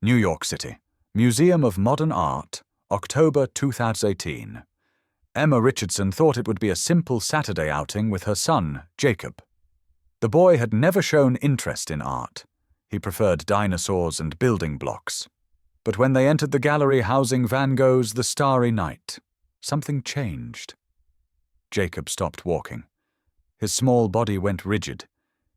New York City, Museum of Modern Art, October 2018. Emma Richardson thought it would be a simple Saturday outing with her son, Jacob. The boy had never shown interest in art. He preferred dinosaurs and building blocks. But when they entered the gallery housing Van Gogh's The Starry Night, something changed. Jacob stopped walking. His small body went rigid,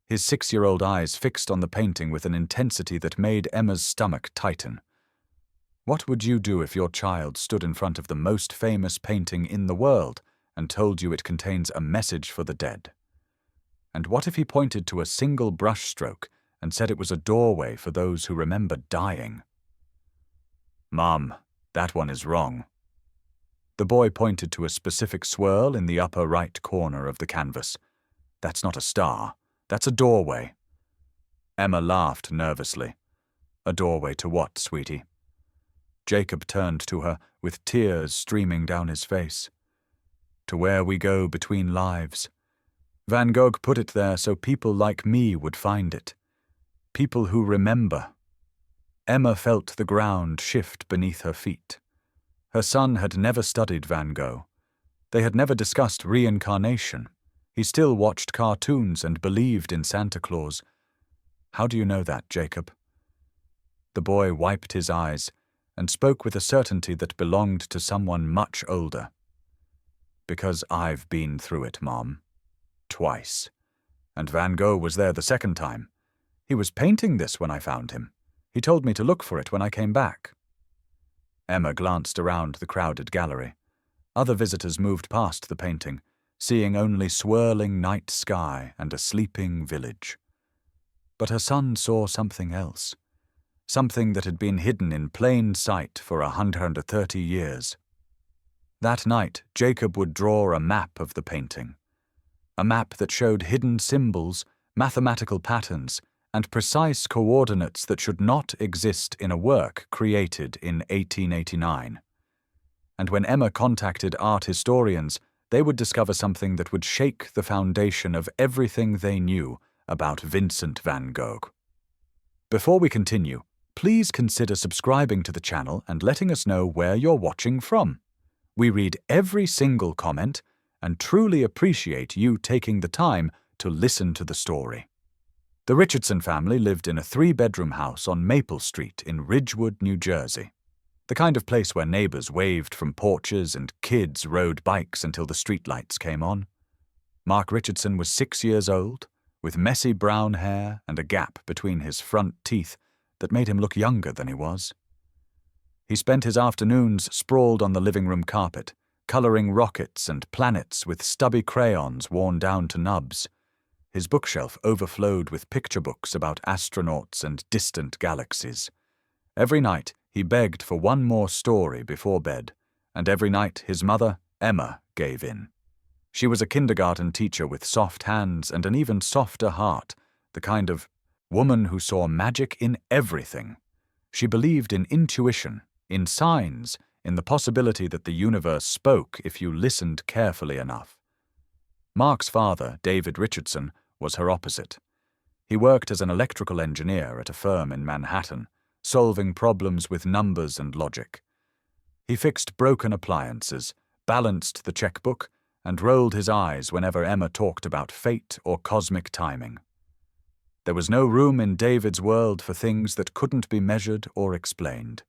his 6-year-old eyes fixed on the painting with an intensity that made Emma's stomach tighten. What would you do if your child stood in front of the most famous painting in the world and told you it contains a message for the dead? And what if he pointed to a single brushstroke and said it was a doorway for those who remember dying? "Mom, that one is wrong." The boy pointed to a specific swirl in the upper right corner of the canvas. "That's not a star. That's a doorway." Emma laughed nervously. "A doorway to what, sweetie?" Jacob turned to her, with tears streaming down his face. "To where we go between lives. Van Gogh put it there so people like me would find it. People who remember." Emma felt the ground shift beneath her feet. Her son had never studied Van Gogh. They had never discussed reincarnation. He still watched cartoons and believed in Santa Claus. "How do you know that, Jacob?" The boy wiped his eyes and spoke with a certainty that belonged to someone much older. "Because I've been through it, Mom. Twice. And Van Gogh was there the second time. He was painting this when I found him. He told me to look for it when I came back." Emma glanced around the crowded gallery. Other visitors moved past the painting, seeing only swirling night sky and a sleeping village. But her son saw something else, something that had been hidden in plain sight for 130 years. That night, Jacob would draw a map of the painting, a map that showed hidden symbols, mathematical patterns, and precise coordinates that should not exist in a work created in 1889. And when Emma contacted art historians, they would discover something that would shake the foundation of everything they knew about Vincent van Gogh. Before we continue, please consider subscribing to the channel and letting us know where you're watching from. We read every single comment and truly appreciate you taking the time to listen to the story. The Richardson family lived in a 3-bedroom house on Maple Street in Ridgewood, New Jersey. The kind of place where neighbors waved from porches and kids rode bikes until the streetlights came on. Mark Richardson was 6 years old, with messy brown hair and a gap between his front teeth that made him look younger than he was. He spent his afternoons sprawled on the living room carpet, coloring rockets and planets with stubby crayons worn down to nubs. His bookshelf overflowed with picture books about astronauts and distant galaxies. Every night, he begged for one more story before bed, and every night his mother, Emma, gave in. She was a kindergarten teacher with soft hands and an even softer heart, the kind of woman who saw magic in everything. She believed in intuition, in signs, in the possibility that the universe spoke if you listened carefully enough. Mark's father, David Richardson, was her opposite. He worked as an electrical engineer at a firm in Manhattan, solving problems with numbers and logic. He fixed broken appliances, balanced the checkbook, and rolled his eyes whenever Emma talked about fate or cosmic timing. There was no room in David's world for things that couldn't be measured or explained.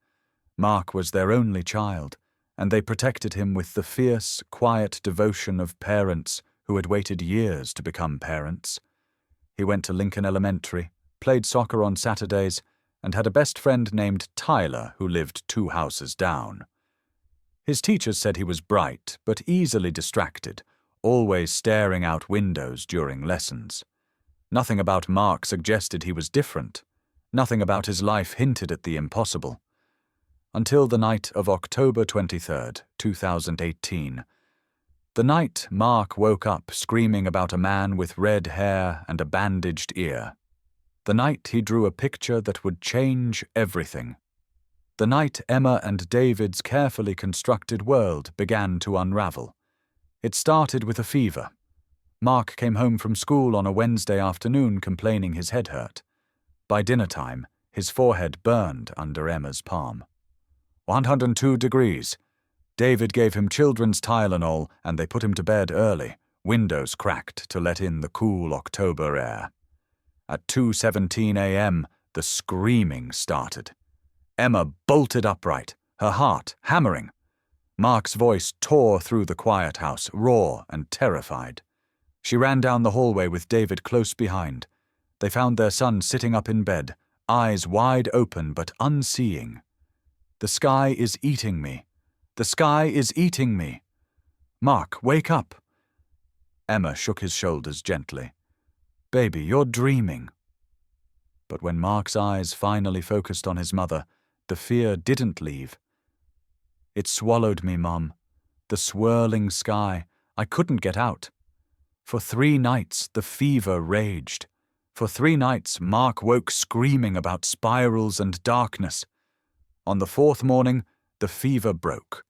Mark was their only child, and they protected him with the fierce, quiet devotion of parents who had waited years to become parents. He went to Lincoln Elementary, played soccer on Saturdays, and had a best friend named Tyler who lived 2 houses down. His teachers said he was bright, but easily distracted, always staring out windows during lessons. Nothing about Mark suggested he was different. Nothing about his life hinted at the impossible. Until the night of October 23rd, 2018. The night Mark woke up screaming about a man with red hair and a bandaged ear. The night he drew a picture that would change everything. The night Emma and David's carefully constructed world began to unravel. It started with a fever. Mark came home from school on a Wednesday afternoon complaining his head hurt. By dinner time, His forehead burned under Emma's palm. 102 degrees. David gave him children's Tylenol and they put him to bed early, windows cracked to let in the cool October air. At 2:17 a.m., the screaming started. Emma bolted upright, her heart hammering. Mark's voice tore through the quiet house, raw and terrified. She ran down the hallway with David close behind. They found their son sitting up in bed, eyes wide open but unseeing. "The sky is eating me. The sky is eating me. Mark, wake up." Emma shook his shoulders gently. "Baby, you're dreaming." But when Mark's eyes finally focused on his mother, the fear didn't leave. "It swallowed me, Mum. The swirling sky. I couldn't get out. For 3 nights, the fever raged. For 3 nights, Mark woke screaming about spirals and darkness. On the 4th morning, the fever broke.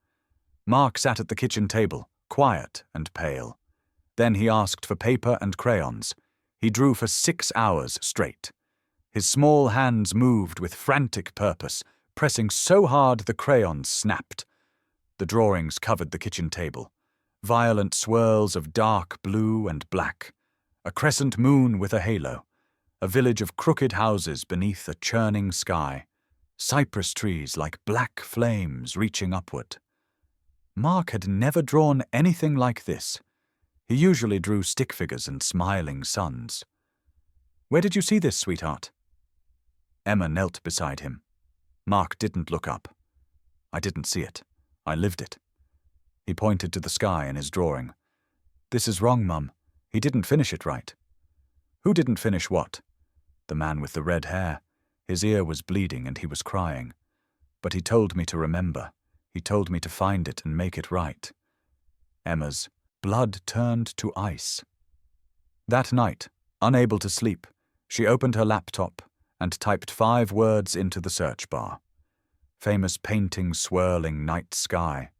Mark sat at the kitchen table, quiet and pale. Then he asked for paper and crayons. He drew for 6 hours straight. His small hands moved with frantic purpose, pressing so hard the crayons snapped. The drawings covered the kitchen table. Violent swirls of dark blue and black. A crescent moon with a halo. A village of crooked houses beneath a churning sky. Cypress trees like black flames reaching upward. Mark had never drawn anything like this. He usually drew stick figures and smiling suns. "Where did you see this, sweetheart?" Emma knelt beside him. Mark didn't look up. "I didn't see it. I lived it." He pointed to the sky in his drawing. "This is wrong, Mum. He didn't finish it right." "Who didn't finish what?" "The man with the red hair. His ear was bleeding and he was crying. But he told me to remember. He told me to find it and make it right." Emma's blood turned to ice. That night, unable to sleep, she opened her laptop and typed 5 words into the search bar. Famous painting swirling night sky.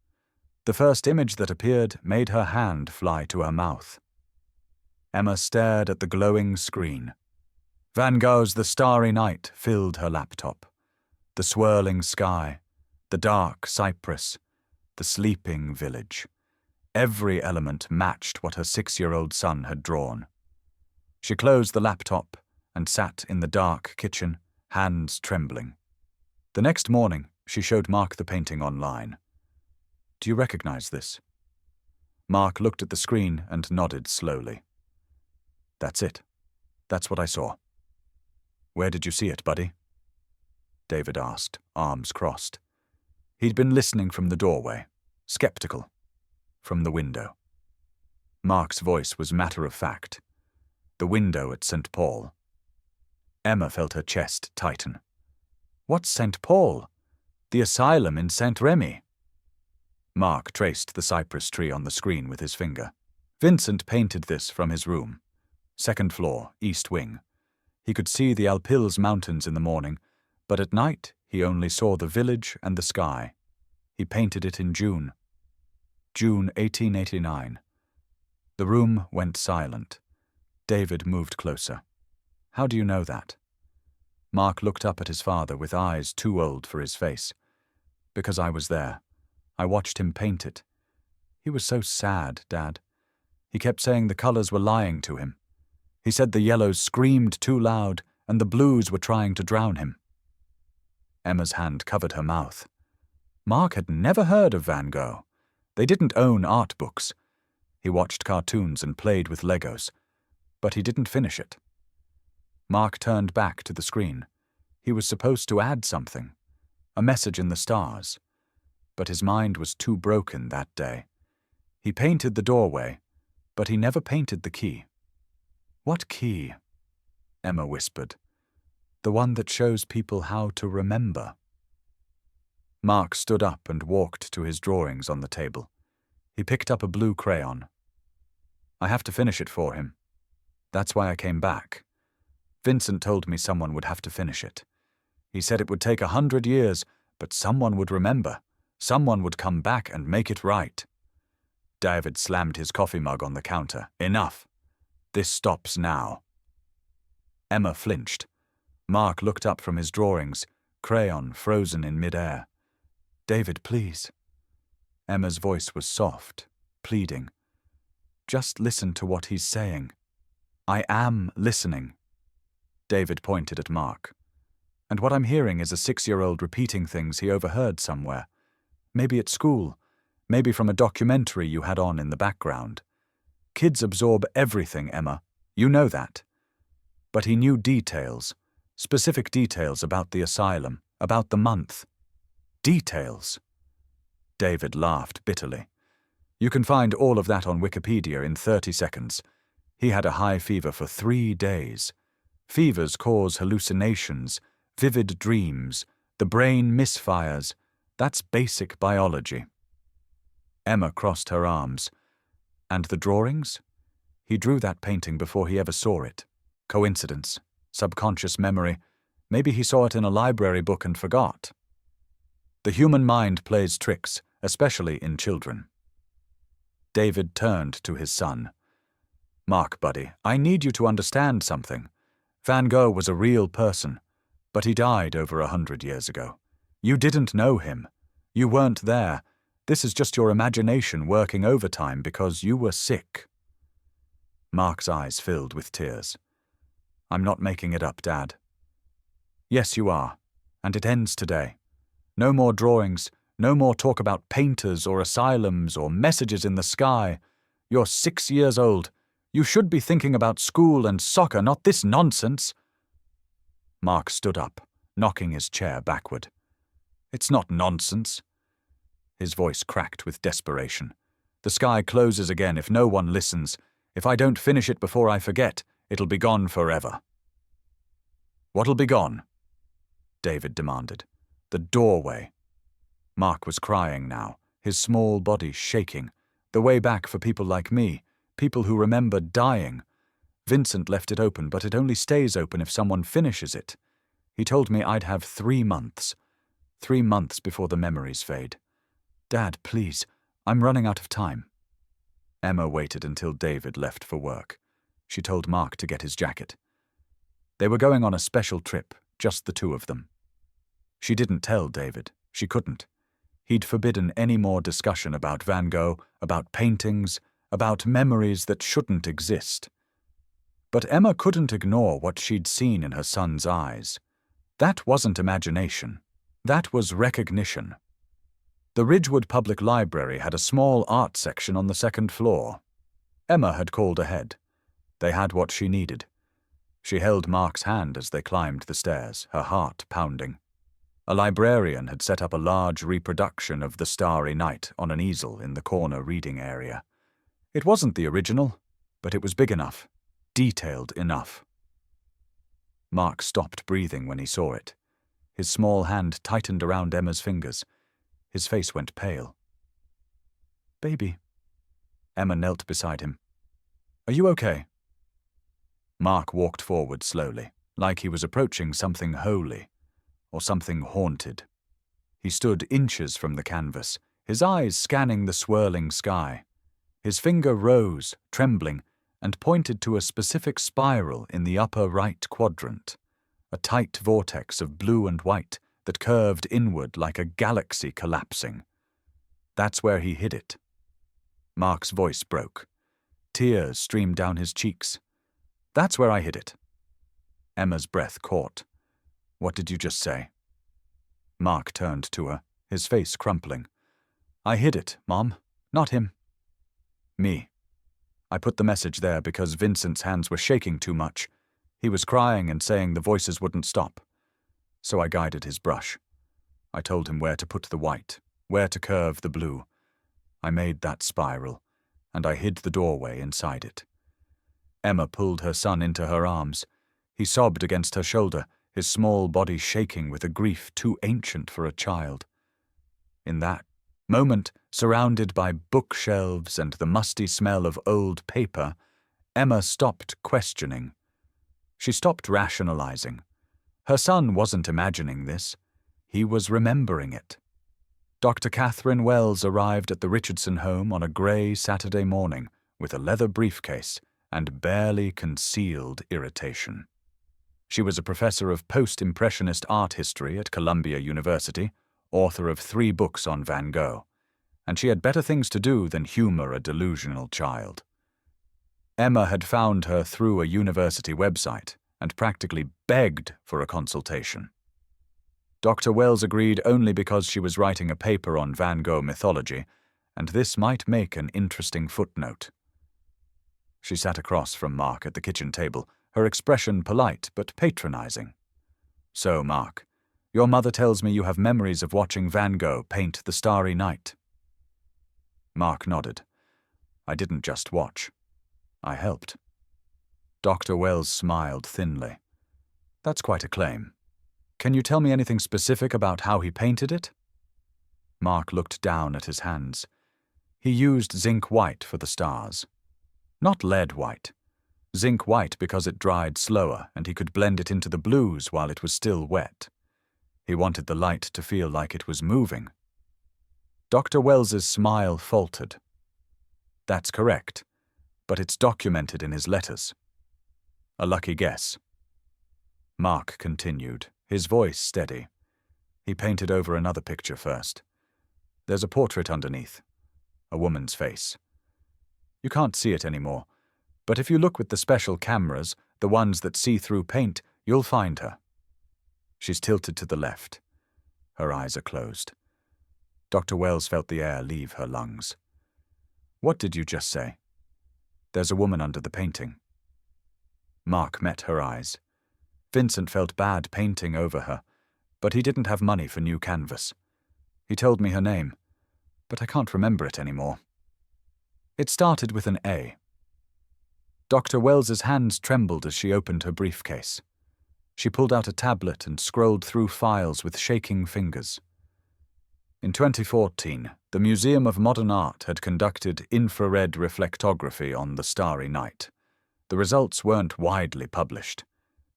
The first image that appeared made her hand fly to her mouth. Emma stared at the glowing screen. Van Gogh's The Starry Night filled her laptop. The swirling sky, the dark cypress, the sleeping village. Every element matched what her 6-year-old son had drawn. She closed the laptop and sat in the dark kitchen, hands trembling. The next morning, she showed Mark the painting online. "Do you recognize this?" Mark looked at the screen and nodded slowly. "That's it. That's what I saw." "Where did you see it, buddy?" David asked, arms crossed. He'd been listening from the doorway, skeptical. From the window. Mark's voice was matter-of-fact. The window at St. Paul. Emma felt her chest tighten. "What's St. Paul?" "The asylum in St. Remy." Mark traced the cypress tree on the screen with his finger. Vincent painted this from his room. 2nd floor, east wing. He could see the Alpilles Mountains in the morning, but at night he only saw the village and the sky. He painted it in June. June 1889. The room went silent. David moved closer. "How do you know that?" Mark looked up at his father with eyes too old for his face. "Because I was there. I watched him paint it. He was so sad, Dad. He kept saying the colors were lying to him. He said the yellows screamed too loud and the blues were trying to drown him." Emma's hand covered her mouth. Mark had never heard of Van Gogh. They didn't own art books. He watched cartoons and played with Legos. But he didn't finish it. Mark turned back to the screen. He was supposed to add something. A message in the stars. But his mind was too broken that day. He painted the doorway, but he never painted the key. "What key?" Emma whispered. "The one that shows people how to remember." Mark stood up and walked to his drawings on the table. He picked up a blue crayon. "I have to finish it for him. That's why I came back. Vincent told me someone would have to finish it. He said it would take 100 years, but someone would remember. Someone would come back and make it right." David slammed his coffee mug on the counter. "Enough. This stops now." Emma flinched. Mark looked up from his drawings, crayon frozen in mid-air. "David, please." Emma's voice was soft, pleading. "Just listen to what he's saying." "I am listening." David pointed at Mark. "And what I'm hearing is a 6-year-old repeating things he overheard somewhere. Maybe at school, maybe from a documentary you had on in the background. Kids absorb everything, Emma. You know that." But he knew details, specific details about the asylum, about the month. Details. David laughed bitterly. "You can find all of that on Wikipedia in 30 seconds. He had a high fever for 3 days. Fevers cause hallucinations, vivid dreams, the brain misfires. That's basic biology." Emma crossed her arms. "And the drawings?" "He drew that painting before he ever saw it. Coincidence, subconscious memory. Maybe he saw it in a library book and forgot." The human mind plays tricks, especially in children. David turned to his son. "Mark, buddy, I need you to understand something. Van Gogh was a real person, but he died over 100 years ago. You didn't know him. You weren't there. This is just your imagination working overtime because you were sick." Mark's eyes filled with tears. "I'm not making it up, Dad." "Yes, you are, and it ends today. No more drawings, no more talk about painters or asylums or messages in the sky. You're 6 years old. You should be thinking about school and soccer, not this nonsense." Mark stood up, knocking his chair backward. "It's not nonsense." His voice cracked with desperation. "The sky closes again if no one listens. If I don't finish it before I forget, it'll be gone forever." "What'll be gone?" David demanded. "The doorway." Mark was crying now, his small body shaking. The way back for people like me, people who remember dying. Vincent left it open, but it only stays open if someone finishes it. He told me I'd have 3 months. 3 months before the memories fade. "Dad, please, I'm running out of time." Emma waited until David left for work. She told Mark to get his jacket. They were going on a special trip, just the 2 of them. She didn't tell David. She couldn't. He'd forbidden any more discussion about Van Gogh, about paintings, about memories that shouldn't exist. But Emma couldn't ignore what she'd seen in her son's eyes. That wasn't imagination. That was recognition. The Ridgewood Public Library had a small art section on the 2nd floor. Emma had called ahead. They had what she needed. She held Mark's hand as they climbed the stairs, her heart pounding. A librarian had set up a large reproduction of The Starry Night on an easel in the corner reading area. It wasn't the original, but it was big enough, detailed enough. Mark stopped breathing when he saw it. His small hand tightened around Emma's fingers. His face went pale. "Baby." Emma knelt beside him. "Are you okay?" Mark walked forward slowly, like he was approaching something holy, or something haunted. He stood inches from the canvas, his eyes scanning the swirling sky. His finger rose, trembling, and pointed to a specific spiral in the upper right quadrant, a tight vortex of blue and white that curved inward like a galaxy collapsing. That's where he hid it. Mark's voice broke. Tears streamed down his cheeks. "That's where I hid it." Emma's breath caught. "What did you just say?" Mark turned to her, his face crumpling. "I hid it, Mom, not him." "Me. I put the message there because Vincent's hands were shaking too much. He was crying and saying the voices wouldn't stop. So I guided his brush. I told him where to put the white, where to curve the blue. I made that spiral, and I hid the doorway inside it." Emma pulled her son into her arms. He sobbed against her shoulder, his small body shaking with a grief too ancient for a child. In that moment, surrounded by bookshelves and the musty smell of old paper, Emma stopped questioning. She stopped rationalizing. Her son wasn't imagining this. He was remembering it. Dr. Catherine Wells arrived at the Richardson home on a grey Saturday morning with a leather briefcase and barely concealed irritation. She was a professor of post-impressionist art history at Columbia University, author of 3 books on Van Gogh, and she had better things to do than humor a delusional child. Emma had found her through a university website and practically begged for a consultation. Dr. Wells agreed only because she was writing a paper on Van Gogh mythology, and this might make an interesting footnote. She sat across from Mark at the kitchen table, her expression polite but patronizing. "So, Mark, your mother tells me you have memories of watching Van Gogh paint The Starry Night." Mark nodded. "I didn't just watch. I helped." Dr. Wells smiled thinly. "That's quite a claim. Can you tell me anything specific about how he painted it?" Mark looked down at his hands. He used zinc white for the stars. Not lead white. Zinc white because it dried slower and he could blend it into the blues while it was still wet. He wanted the light to feel like it was moving. Dr. Wells's smile faltered. "That's correct, but it's documented in his letters." "A lucky guess." Mark continued, his voice steady. He painted over another picture first. There's a portrait underneath. A woman's face. You can't see it anymore, but if you look with the special cameras, the ones that see through paint, you'll find her. She's tilted to the left. Her eyes are closed. Dr. Wells felt the air leave her lungs. "What did you just say?" "There's a woman under the painting." Mark met her eyes. Vincent felt bad painting over her, but he didn't have money for new canvas. He told me her name, but I can't remember it anymore. It started with an A. Dr. Wells's hands trembled as she opened her briefcase. She pulled out a tablet and scrolled through files with shaking fingers. In 2014, the Museum of Modern Art had conducted infrared reflectography on The Starry Night. The results weren't widely published.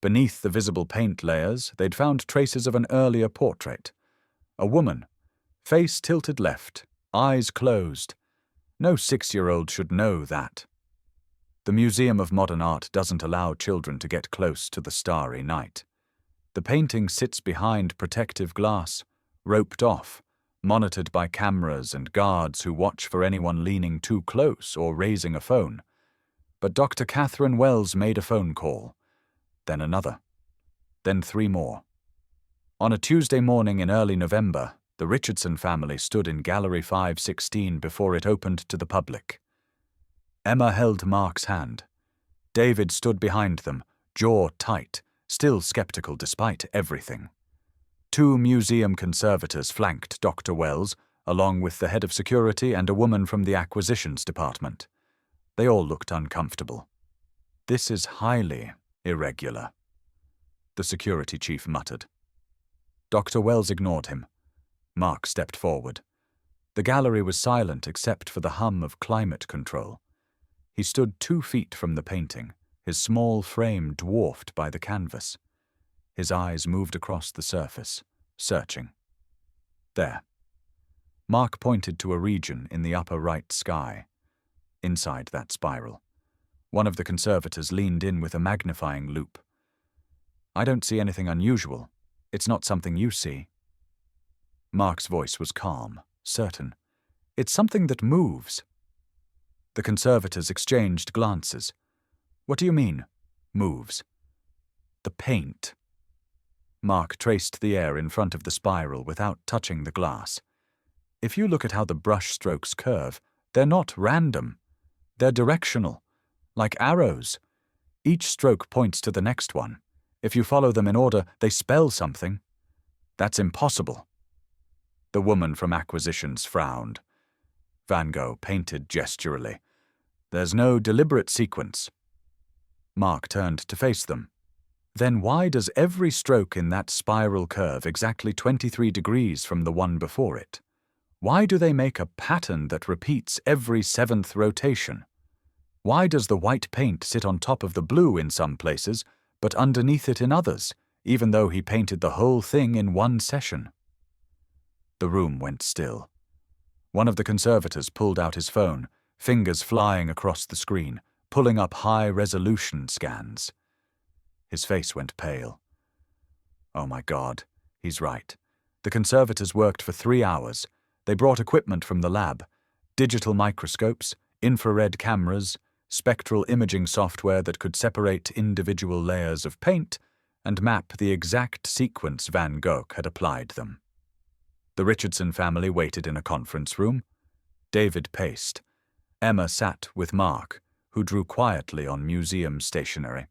Beneath the visible paint layers, they'd found traces of an earlier portrait. A woman, face tilted left, eyes closed. No 6-year-old should know that. The Museum of Modern Art doesn't allow children to get close to The Starry Night. The painting sits behind protective glass, roped off, monitored by cameras and guards who watch for anyone leaning too close or raising a phone. But Dr. Catherine Wells made a phone call. Then another. Then 3 more. On a Tuesday morning in early November, the Richardson family stood in Gallery 516 before it opened to the public. Emma held Mark's hand. David stood behind them, jaw tight, still skeptical despite everything. 2 museum conservators flanked Dr. Wells, along with the head of security and a woman from the acquisitions department. They all looked uncomfortable. "This is highly irregular," the security chief muttered. Dr. Wells ignored him. Mark stepped forward. The gallery was silent except for the hum of climate control. He stood 2 feet from the painting, his small frame dwarfed by the canvas. His eyes moved across the surface, searching. There. Mark pointed to a region in the upper right sky. Inside that spiral. One of the conservators leaned in with a magnifying loupe. "I don't see anything unusual. It's not something you see." Mark's voice was calm, certain. "It's something that moves." The conservators exchanged glances. "What do you mean, moves?" "The paint." Mark traced the air in front of the spiral without touching the glass. "If you look at how the brush strokes curve, they're not random. They're directional, like arrows. Each stroke points to the next one. If you follow them in order, they spell something. That's impossible." The woman from acquisitions frowned. Van Gogh painted gesturally. "There's no deliberate sequence." Mark turned to face them. "Then why does every stroke in that spiral curve exactly 23 degrees from the one before it? Why do they make a pattern that repeats every 7th rotation? Why does the white paint sit on top of the blue in some places, but underneath it in others, even though he painted the whole thing in one session?" The room went still. One of the conservators pulled out his phone, fingers flying across the screen, pulling up high-resolution scans. His face went pale. Oh my God, he's right. The conservators worked for 3 hours. They brought equipment from the lab, digital microscopes, infrared cameras, spectral imaging software that could separate individual layers of paint and map the exact sequence Van Gogh had applied them. The Richardson family waited in a conference room. David paced. Emma sat with Mark, who drew quietly on museum stationery.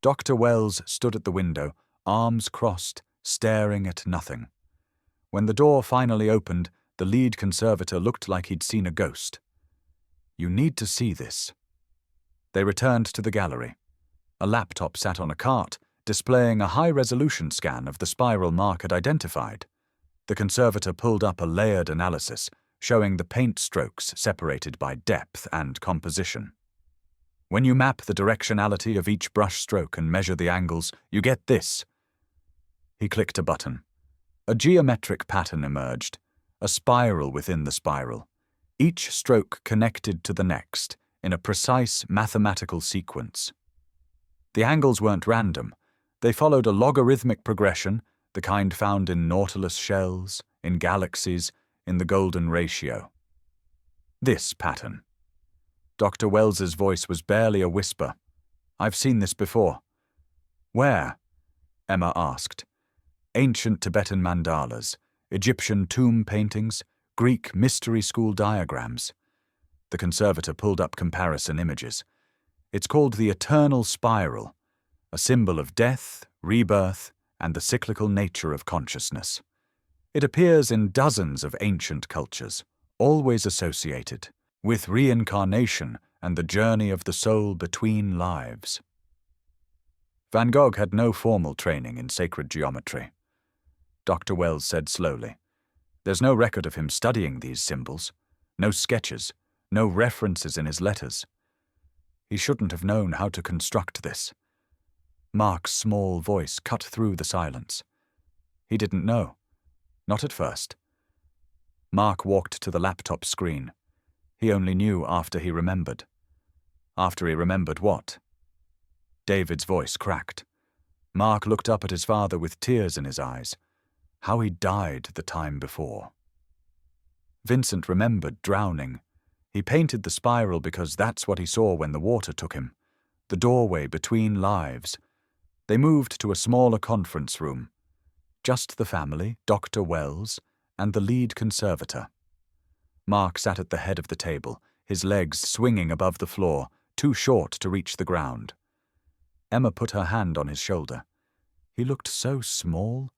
Dr. Wells stood at the window, arms crossed, staring at nothing. When the door finally opened, the lead conservator looked like he'd seen a ghost. You need to see this. They returned to the gallery. A laptop sat on a cart, displaying a high-resolution scan of the spiral Mark had identified. The conservator pulled up a layered analysis, showing the paint strokes separated by depth and composition. When you map the directionality of each brush stroke and measure the angles, you get this. He clicked a button. A geometric pattern emerged, a spiral within the spiral, each stroke connected to the next in a precise mathematical sequence. The angles weren't random. They followed a logarithmic progression, the kind found in nautilus shells, in galaxies, in the golden ratio. This pattern. Dr. Wells's voice was barely a whisper. I've seen this before. Where? Emma asked. Ancient Tibetan mandalas, Egyptian tomb paintings, Greek mystery school diagrams. The conservator pulled up comparison images. It's called the eternal spiral, a symbol of death, rebirth, and the cyclical nature of consciousness. It appears in dozens of ancient cultures, always associated with reincarnation and the journey of the soul between lives. Van Gogh had no formal training in sacred geometry. Dr. Wells said slowly, There's no record of him studying these symbols, no sketches, no references in his letters. He shouldn't have known how to construct this. Mark's small voice cut through the silence. He didn't know. Not at first. Mark walked to the laptop screen. He only knew after he remembered. After he remembered what? David's voice cracked. Mark looked up at his father with tears in his eyes. How he died the time before. Vincent remembered drowning. He painted the spiral because that's what he saw when the water took him. The doorway between lives. They moved to a smaller conference room. Just the family, Dr. Wells, and the lead conservator. Mark sat at the head of the table, his legs swinging above the floor, too short to reach the ground. Emma put her hand on his shoulder. He looked so small,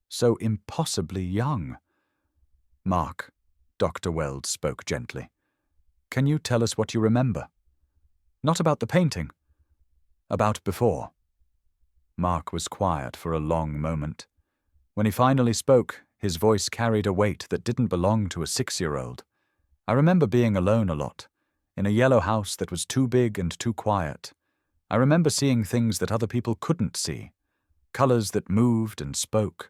so impossibly young. Mark, Dr. Wells spoke gently. Can you tell us what you remember? Not about the painting. About before. Mark was quiet for a long moment. When he finally spoke, his voice carried a weight that didn't belong to a 6-year-old. I remember being alone a lot, in a yellow house that was too big and too quiet. I remember seeing things that other people couldn't see, colors that moved and spoke,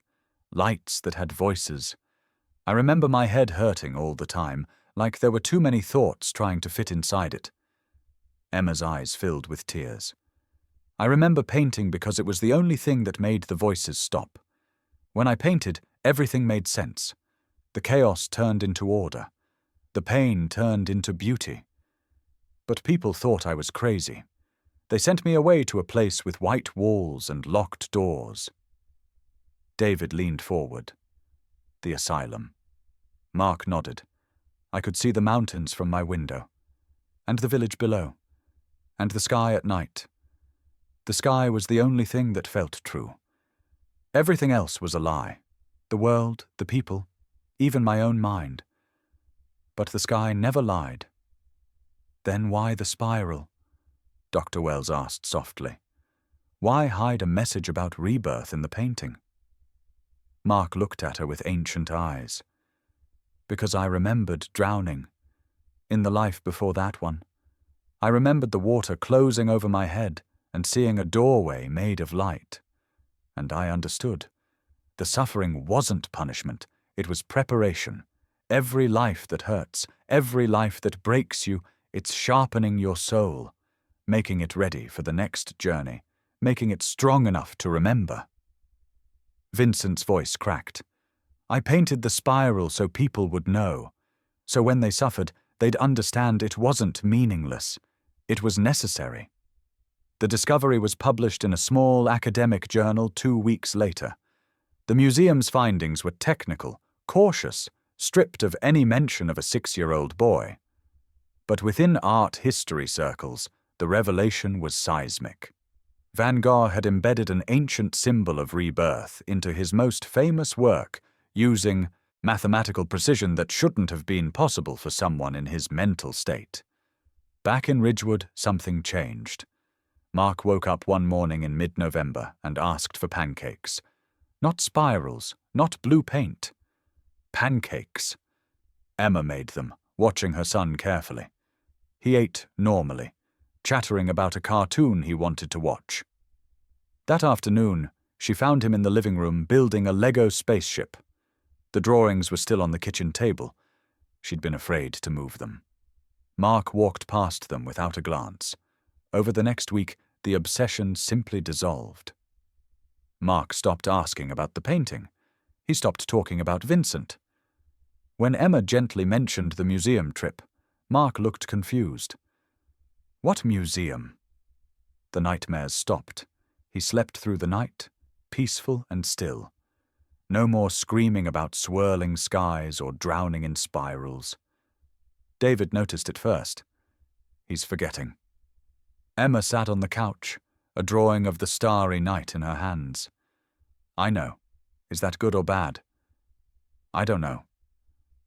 lights that had voices. I remember my head hurting all the time, like there were too many thoughts trying to fit inside it. Emma's eyes filled with tears. I remember painting because it was the only thing that made the voices stop. When I painted, everything made sense. The chaos turned into order. The pain turned into beauty. But people thought I was crazy. They sent me away to a place with white walls and locked doors. David leaned forward. The asylum. Mark nodded. I could see the mountains from my window, and the village below, and the sky at night. The sky was the only thing that felt true. Everything else was a lie. The world, the people, even my own mind. But the sky never lied. Then why the spiral? Dr. Wells asked softly. Why hide a message about rebirth in the painting? Mark looked at her with ancient eyes. Because I remembered drowning. In the life before that one. I remembered the water closing over my head and seeing a doorway made of light. And I understood. The suffering wasn't punishment, it was preparation. Every life that hurts, every life that breaks you, it's sharpening your soul, making it ready for the next journey, making it strong enough to remember. Vincent's voice cracked. I painted the spiral so people would know. So when they suffered, they'd understand it wasn't meaningless. It was necessary. The discovery was published in a small academic journal 2 weeks later. The museum's findings were technical, cautious, stripped of any mention of a 6-year-old boy. But within art history circles, the revelation was seismic. Van Gogh had embedded an ancient symbol of rebirth into his most famous work, using mathematical precision that shouldn't have been possible for someone in his mental state. Back in Ridgewood, something changed. Mark woke up one morning in mid-November and asked for pancakes. Not spirals, not blue paint. Pancakes. Emma made them, watching her son carefully. He ate normally, chattering about a cartoon he wanted to watch. That afternoon, she found him in the living room building a Lego spaceship. The drawings were still on the kitchen table. She'd been afraid to move them. Mark walked past them without a glance. Over the next week, the obsession simply dissolved. Mark stopped asking about the painting. He stopped talking about Vincent. When Emma gently mentioned the museum trip, Mark looked confused. What museum? The nightmares stopped. He slept through the night, peaceful and still. No more screaming about swirling skies or drowning in spirals. David noticed it first. He's forgetting. Emma sat on the couch, a drawing of the starry night in her hands. I know. Is that good or bad? I don't know.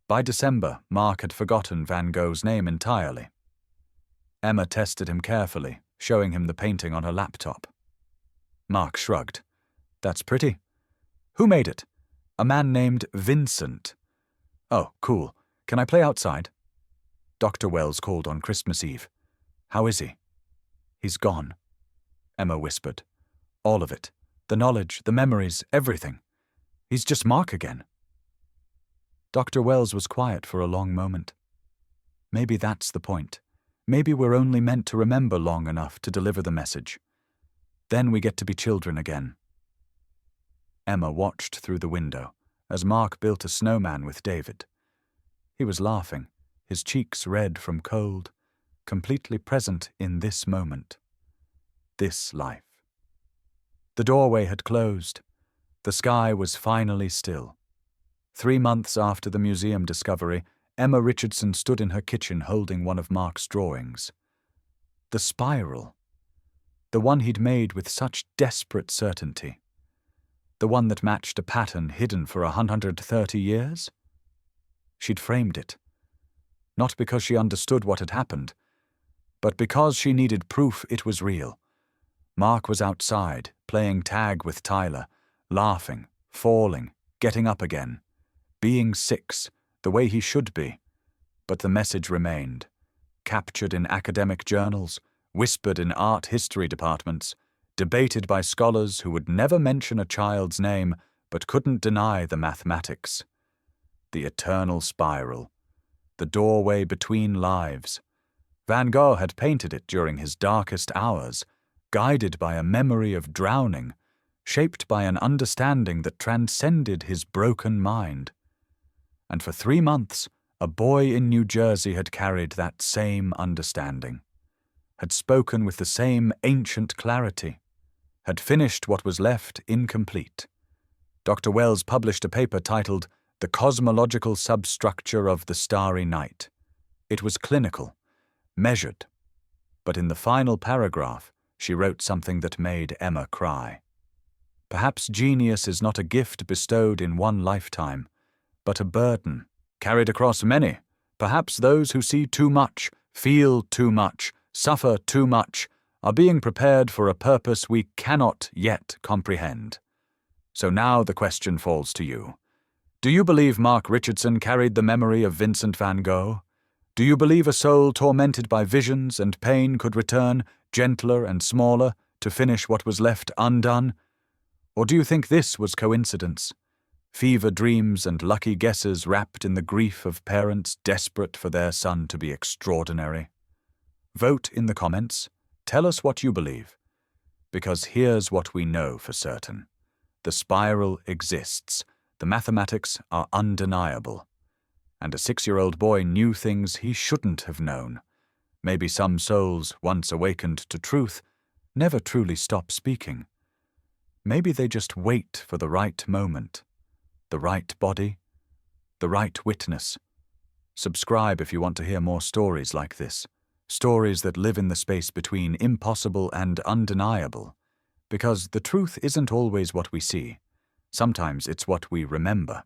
By December, Mark had forgotten Van Gogh's name entirely. Emma tested him carefully, showing him the painting on her laptop. Mark shrugged. That's pretty. Who made it? A man named Vincent. Oh, cool. Can I play outside? Dr. Wells called on Christmas Eve. How is he? He's gone, Emma whispered. All of it. The knowledge, the memories, everything. He's just Mark again. Dr. Wells was quiet for a long moment. Maybe that's the point. Maybe we're only meant to remember long enough to deliver the message. Then we get to be children again. Emma watched through the window as Mark built a snowman with David. He was laughing, his cheeks red from cold, completely present in this moment. This life. The doorway had closed. The sky was finally still. 3 months after the museum discovery, Emma Richardson stood in her kitchen holding one of Mark's drawings. The spiral. The one he'd made with such desperate certainty. The one that matched a pattern hidden for 130 years? She'd framed it. Not because she understood what had happened, but because she needed proof it was real. Mark was outside, playing tag with Tyler, laughing, falling, getting up again, being 6, the way he should be. But the message remained, captured in academic journals, whispered in art history departments, debated by scholars who would never mention a child's name but couldn't deny the mathematics. The eternal spiral. The doorway between lives. Van Gogh had painted it during his darkest hours, guided by a memory of drowning, shaped by an understanding that transcended his broken mind. And for 3 months, a boy in New Jersey had carried that same understanding, had spoken with the same ancient clarity, had finished what was left incomplete. Dr. Wells published a paper titled The Cosmological Substructure of the Starry Night. It was clinical, measured, but in the final paragraph, she wrote something that made Emma cry. Perhaps genius is not a gift bestowed in one lifetime, but a burden carried across many. Perhaps those who see too much, feel too much, suffer too much, are being prepared for a purpose we cannot yet comprehend. So now the question falls to you. Do you believe Mark Richardson carried the memory of Vincent van Gogh? Do you believe a soul tormented by visions and pain could return, gentler and smaller, to finish what was left undone? Or do you think this was coincidence? Fever dreams and lucky guesses wrapped in the grief of parents desperate for their son to be extraordinary? Vote in the comments. Tell us what you believe. Because here's what we know for certain. The spiral exists. The mathematics are undeniable. And a 6-year-old boy knew things he shouldn't have known. Maybe some souls, once awakened to truth, never truly stop speaking. Maybe they just wait for the right moment, the right body, the right witness. Subscribe if you want to hear more stories like this, stories that live in the space between impossible and undeniable. Because the truth isn't always what we see. Sometimes it's what we remember.